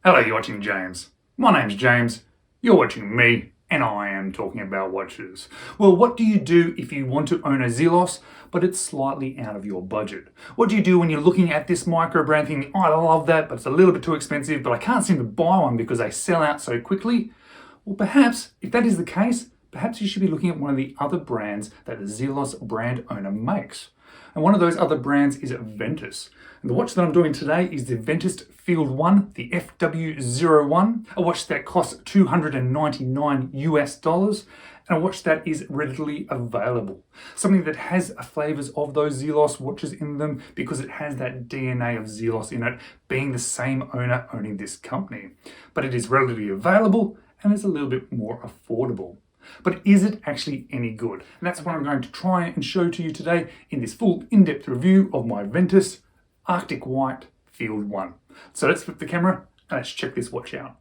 Hello, you're watching James. My name's James, you're watching me, and I am talking about watches. Well, what do you do if you want to own a Zelos, but it's slightly out of your budget? What do you do when you're looking at this micro brand thinking, oh, I love that, but it's a little bit too expensive, but I can't seem to buy one because they sell out so quickly? Well, perhaps, if that is the case, perhaps you should be looking at one of the other brands that the Zelos brand owner makes. And one of those other brands is Ventus. And the watch that I'm doing today is the Ventus Field One, the FW01, a watch that costs $299 US, and a watch that is readily available. Something that has flavors of those Zelos watches in them because it has that DNA of Zelos in it, being the same owner owning this company. But it is readily available and it's a little bit more affordable. But is it actually any good? And that's what I'm going to try and show to you today in this full in-depth review of my Ventus Arctic White Field One. So let's flip the camera and let's check this watch out.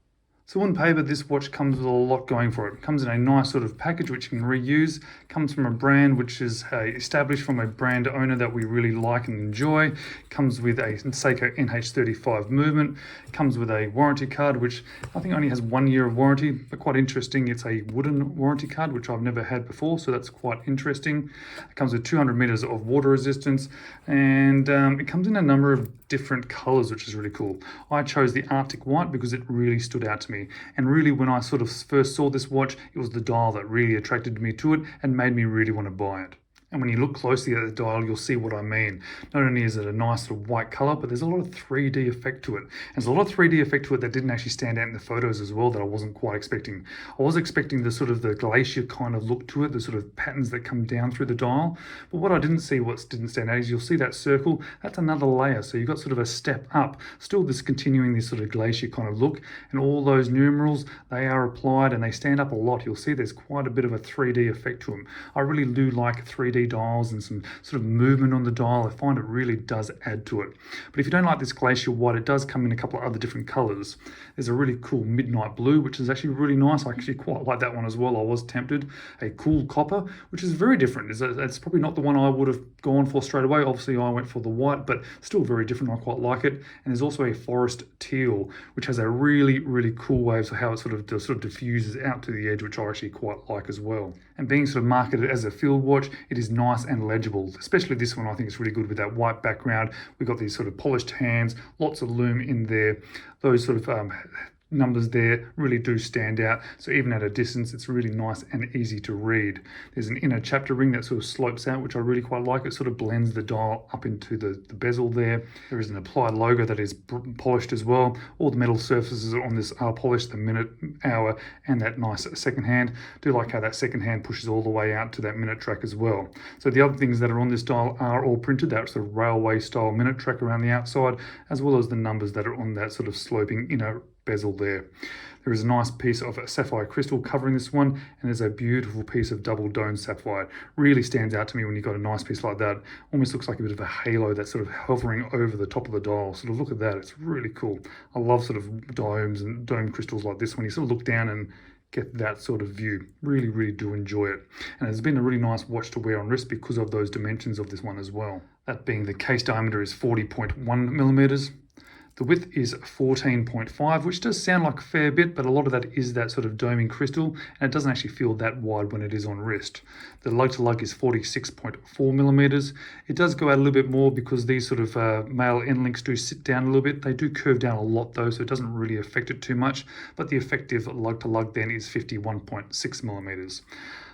So on paper, this watch comes with a lot going for it. It comes in a nice sort of package which you can reuse. It comes from a brand which is established from a brand owner that we really like and enjoy. It comes with a Seiko NH35 movement. It comes with a warranty card which I think only has 1 year of warranty, but quite interesting. It's a wooden warranty card which I've never had before, so that's quite interesting. It comes with 200 meters of water resistance, and it comes in a number of different colors, which is really cool. I chose the Arctic White because it really stood out to me. And really, when I sort of first saw this watch, it was the dial that really attracted me to it and made me really want to buy it. And when you look closely at the dial, you'll see what I mean. Not only is it a nice sort of white color, but there's a lot of 3D effect to it. And there's a lot of 3D effect to it that didn't actually stand out in the photos as well, that I wasn't quite expecting. I was expecting the sort of the glacier kind of look to it, the sort of patterns that come down through the dial. But what I didn't see, what didn't stand out, is you'll see that circle, that's another layer. So you've got sort of a step up, still this continuing this sort of glacier kind of look. And all those numerals, they are applied and they stand up a lot. You'll see there's quite a bit of a 3D effect to them. I really do like 3D dials and some sort of movement on the dial. I find it really does add to it. But if you don't like this glacier white, it does come in a couple of other different colors. There's a really cool midnight blue, which is actually really nice. I actually quite like that one as well. I was tempted. A cool copper, which is very different. It's probably not the one I would have gone for straight away. Obviously I went for the white, but still very different. I quite like it. And there's also a forest teal, which has a really, really cool way of how it sort of diffuses out to the edge, which I actually quite like as well. And being sort of marketed as a field watch, it is nice and legible, especially this one. I think it's really good with that white background. We've got these sort of polished hands, lots of lume in there. Those sort of numbers there really do stand out. So even at a distance, it's really nice and easy to read. There's an inner chapter ring that sort of slopes out, which I really quite like. It sort of blends the dial up into the bezel there. There is an applied logo that is polished as well. All the metal surfaces on this are polished, the minute, hour, and that nice second hand. Do like how that second hand pushes all the way out to that minute track as well. So the other things that are on this dial are all printed. That's the railway style minute track around the outside, as well as the numbers that are on that sort of sloping inner bezel there. There is a nice piece of sapphire crystal covering this one, and there's a beautiful piece of double dome sapphire. Really stands out to me when you've got a nice piece like that. Almost looks like a bit of a halo that's sort of hovering over the top of the dial. Sort of look at that, it's really cool. I love sort of domes and dome crystals like this when you sort of look down and get that sort of view. Really, really do enjoy it. And it's been a really nice watch to wear on wrist because of those dimensions of this one as well. That being the case diameter is 40.1 millimeters. The width is 14.5, which does sound like a fair bit, but a lot of that is that sort of doming crystal, and it doesn't actually feel that wide when it is on wrist. The lug to lug is 46.4 millimeters. It does go out a little bit more because these sort of male end links do sit down a little bit. They do curve down a lot though, so it doesn't really affect it too much, but the effective lug to lug then is 51.6 millimeters.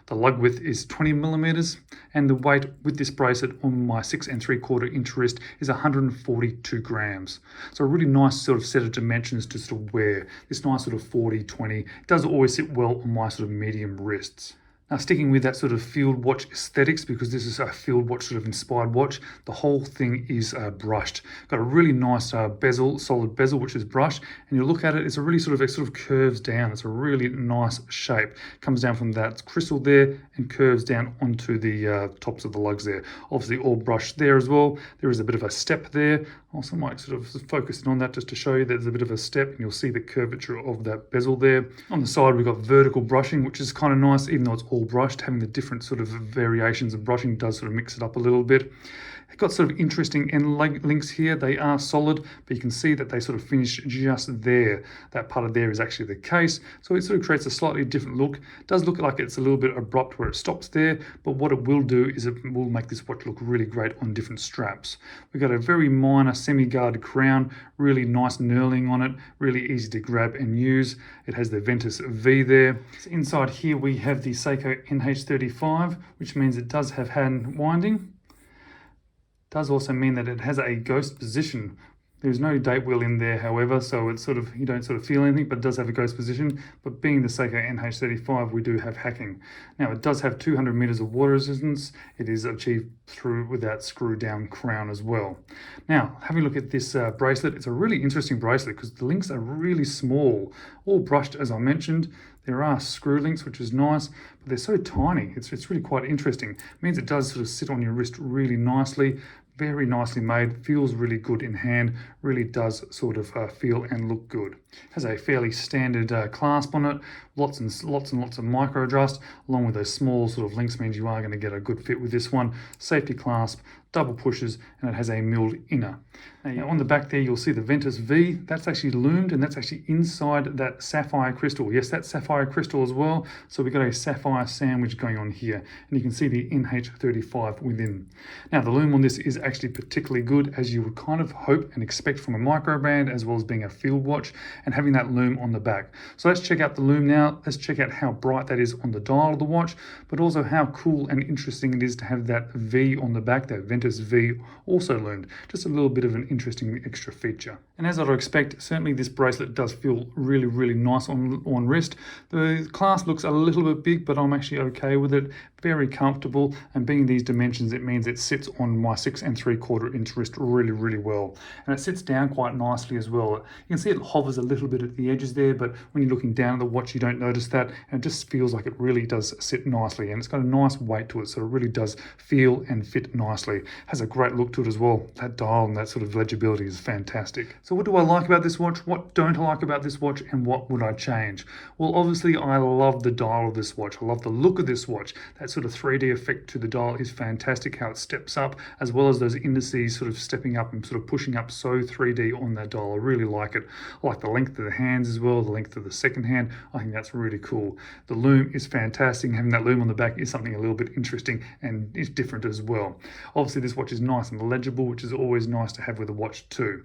The lug width is 20 millimeters, and the weight with this bracelet on my 6 3/4 inch wrist is 142 grams. So a really nice sort of set of dimensions to sort of wear. This nice sort of 40-20. It does always sit well on my sort of medium wrists. Now, sticking with that sort of field watch aesthetics, because this is a field watch sort of inspired watch, the whole thing is brushed. Got a really nice bezel, solid bezel, which is brushed, and you look at it, it's a really sort of curves down. It's a really nice shape. Comes down from that crystal there and curves down onto the tops of the lugs there. Obviously all brushed there as well. There is a bit of a step there. I also might sort of focus in on that just to show you that there's a bit of a step, and you'll see the curvature of that bezel there. On the side, we've got vertical brushing, which is kind of nice, even though it's all all brushed. Having the different sort of variations of brushing does sort of mix it up a little bit. It's got sort of interesting end links here. They are solid, but you can see that they sort of finish just there. That part of there is actually the case, so it sort of creates a slightly different look. It does look like it's a little bit abrupt where it stops there, but what it will do is it will make this watch look really great on different straps. We've got a very minor semi-guard crown, really nice knurling on it, really easy to grab and use. It has the Ventus V there. So inside here we have the Seiko NH35, which means it does have hand winding. Does also mean that it has a ghost position. There's no date wheel in there, however, so it's sort of, you don't sort of feel anything, but it does have a ghost position. But being the Seiko NH35, we do have hacking. Now it does have 200 meters of water resistance. It is achieved through with that screw down crown as well. Now, having a look at this bracelet, it's a really interesting bracelet because the links are really small, all brushed as I mentioned. There are screw links, which is nice, but they're so tiny. It's really quite interesting. It means it does sort of sit on your wrist really nicely. Very nicely made, feels really good in hand, really does sort of feel and look good. Has a fairly standard clasp on it, lots and lots of micro adjust, along with those small sort of links means you are going to get a good fit with this one. Safety clasp, double pushes, and it has a milled inner. Now on the back there you'll see the Ventus V, that's actually loomed and that's actually inside that sapphire crystal. Yes, that's sapphire crystal as well, so we've got a sapphire sandwich going on here, and you can see the NH35 within. Now the loom on this is actually particularly good, as you would kind of hope and expect from a microbrand, as well as being a field watch and having that loom on the back. So let's check out the loom now. Let's check out how bright that is on the dial of the watch, but also how cool and interesting it is to have that V on the back, that Ventus V also loomed. Just a little bit of an interesting extra feature. And as I'd expect, certainly this bracelet does feel really, really nice on wrist. The clasp looks a little bit big, but I'm actually okay with it. Very comfortable, and being these dimensions, it means it sits on my 6 3/4 inch wrist really, really well. And it sits down quite nicely as well. You can see it hovers a little bit at the edges there, but when you're looking down at the watch, you don't notice that, and it just feels like it really does sit nicely, and it's got a nice weight to it, so it really does feel and fit nicely. Has a great look to it as well. That dial and that sort of legibility is fantastic. So what do I like about this watch? What don't I like about this watch, and what would I change? Well, obviously I love the dial of this watch. I love the look of this watch. That sort of 3D effect to the dial is fantastic, how it steps up, as well as those indices sort of stepping up and sort of pushing up so 3D on that dial. I really like it. I like the length of the hands as well, the length of the second hand. I think that's really cool. The loom is fantastic. Having that loom on the back is something a little bit interesting and it's different as well. Obviously this watch is nice and legible, which is always nice to have with a watch too.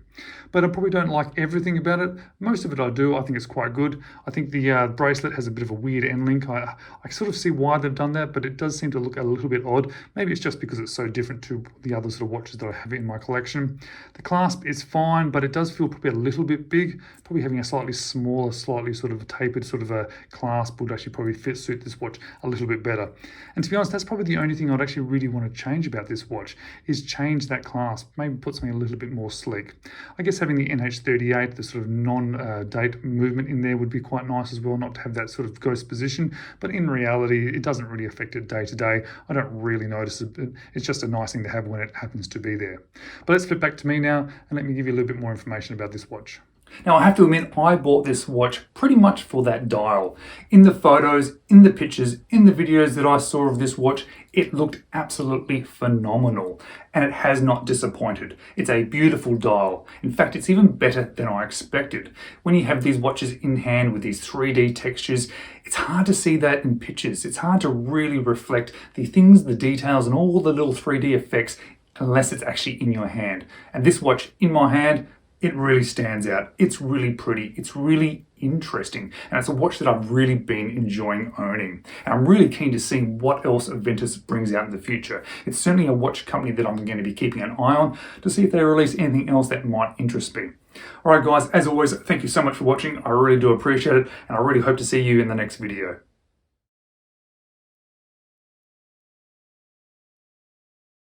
But I probably don't like everything about it. Most of it I do. I think it's quite good. I think the bracelet has a bit of a weird end link. I sort of see why they've done that, but it does seem to look a little bit odd. Maybe it's just because it's so different to the other sort of watches that I have in my collection. The clasp is fine, but it does feel probably a little bit big. Probably having a slightly smaller, slightly sort of tapered sort of a clasp would actually probably suit this watch a little bit better. And to be honest, that's probably the only thing I'd actually really want to change about this watch, is change that clasp, maybe put something a little bit more sleek. I guess having the NH38, the sort of non-date movement in there would be quite nice as well, not to have that sort of ghost position, but in reality, it doesn't really affect it day to day. I don't really notice it. It's just a nice thing to have when it happens to be there. But let's flip back to me now and let me give you a little bit more information about this watch. Now I have to admit, I bought this watch pretty much for that dial. In the photos, in the pictures, in the videos that I saw of this watch, it looked absolutely phenomenal, and it has not disappointed. It's a beautiful dial. In fact, it's even better than I expected. When you have these watches in hand with these 3D textures, it's hard to see that in pictures. It's hard to really reflect the things, the details, and all the little 3D effects unless it's actually in your hand. And this watch in my hand, it really stands out. It's really pretty. It's really interesting. And it's a watch that I've really been enjoying owning. And I'm really keen to see what else Ventus brings out in the future. It's certainly a watch company that I'm going to be keeping an eye on to see if they release anything else that might interest me. All right, guys, as always, thank you so much for watching. I really do appreciate it. And I really hope to see you in the next video.